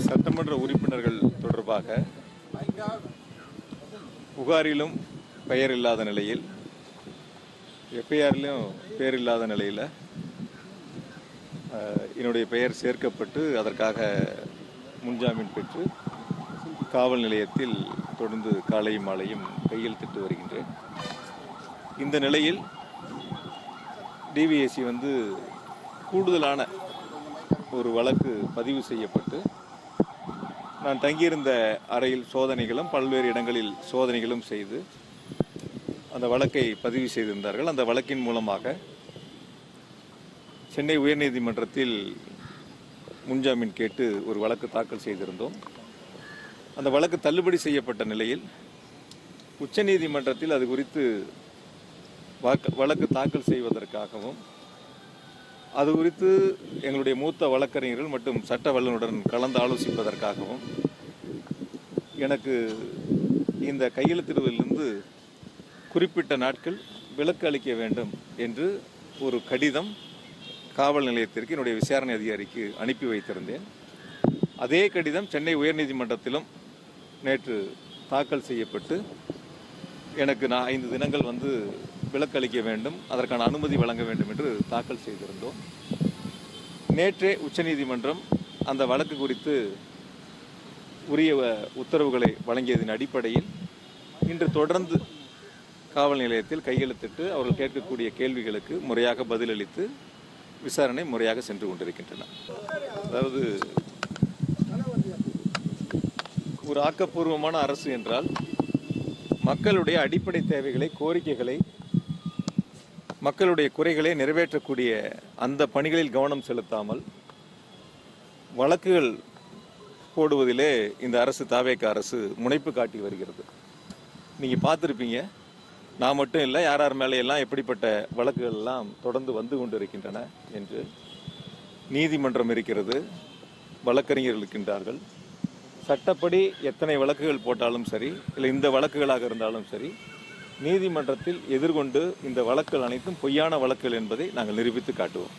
சட்டமன்ற உறுப்பினர்கள் தொடர்பாக புகாரிலும் பெயர் இல்லாத நிலையில், எஃப்ஐஆரிலும் பெயர் இல்லாத நிலையில் என்னுடைய பெயர் சேர்க்கப்பட்டு அதற்காக முன்ஜாமீன் பெற்று காவல் நிலையத்தில் தொடர்ந்து காலையும் மாலையும் கையெழுத்திட்டு வருகின்றேன். இந்த நிலையில் டிவிஎஸ்சி கூடுதலான ஒரு வழக்கு பதிவு செய்யப்பட்டு நான் தங்கியிருந்த அறையில் சோதனைகளும் பல்வேறு இடங்களில் சோதனைகளும் செய்து அந்த வழக்கை பதிவு செய்திருந்தார்கள். அந்த வழக்கின் மூலமாக சென்னை உயர்நீதிமன்றத்தில் முன்ஜாமீன் கேட்டு ஒரு வழக்கு தாக்கல் செய்திருந்தோம். அந்த வழக்கு தள்ளுபடி செய்யப்பட்ட நிலையில் உச்சநீதிமன்றத்தில் அது குறித்து வழக்கு தாக்கல் செய்வதற்காகவும் அது குறித்து எங்களுடைய மூத்த வழக்கறிஞர்கள் மற்றும் சட்ட வல்லுநருடன் கலந்து ஆலோசிப்பதற்காகவும் எனக்கு இந்த கையெழுத்திடுவதிலிருந்து குறிப்பிட்ட நாட்கள் விலக்கு அளிக்க வேண்டும் என்று ஒரு கடிதம் காவல் நிலையத்திற்கு என்னுடைய விசாரணை அதிகாரிக்கு அனுப்பி வைத்திருந்தேன். அதே கடிதம் சென்னை உயர்நீதிமன்றத்திலும் நேற்று தாக்கல் செய்யப்பட்டு எனக்கு 5 தினங்கள் விலக்கு அளிக்க வேண்டும், அதற்கான அனுமதி வழங்க வேண்டும் என்று தாக்கல் செய்திருந்தோம். நேற்றே உச்சநீதிமன்றம் அந்த வழக்கு குறித்து உரிய உத்தரவுகளை வழங்கியதன் அடிப்படையில் இன்று தொடர்ந்து காவல் நிலையத்தில் கையெழுத்திட்டு அவர்கள் கேட்கக்கூடிய கேள்விகளுக்கு முறையாக பதிலளித்து விசாரணை முறையாக சென்று கொண்டிருக்கின்றன. அதாவது ஒரு ஆக்கப்பூர்வமான அரசு என்றால் மக்களுடைய அடிப்படை தேவைகளை, கோரிக்கைகளை, மக்களுடைய குறைகளை நிறைவேற்றக்கூடிய அந்த பணிகளில் கவனம் செலுத்தாமல் வழக்குகள் போடுவதிலே இந்த அரசு, தாவேக அரசு முனைப்பு காட்டி வருகிறது. நீங்கள் பார்த்துருப்பீங்க, நான் மட்டும் இல்லை, யார் யார் மேலையெல்லாம் எப்படிப்பட்ட வழக்குகள் எல்லாம் தொடர்ந்து வந்து கொண்டு இருக்கின்றன என்று. நீதிமன்றம் இருக்கிறது, வழக்கறிஞர்கள் இருக்கின்றார்கள். சட்டப்படி எத்தனை வழக்குகள் போட்டாலும் சரி, இல்லை இந்த வழக்குகளாக இருந்தாலும் சரி, நீதிமன்றத்தில் எதிர்கொண்டு இந்த வழக்குகள் அனைத்தும் பொய்யான வழக்குகள் என்பதை நாங்கள் நிரூபித்து காட்டுவோம்.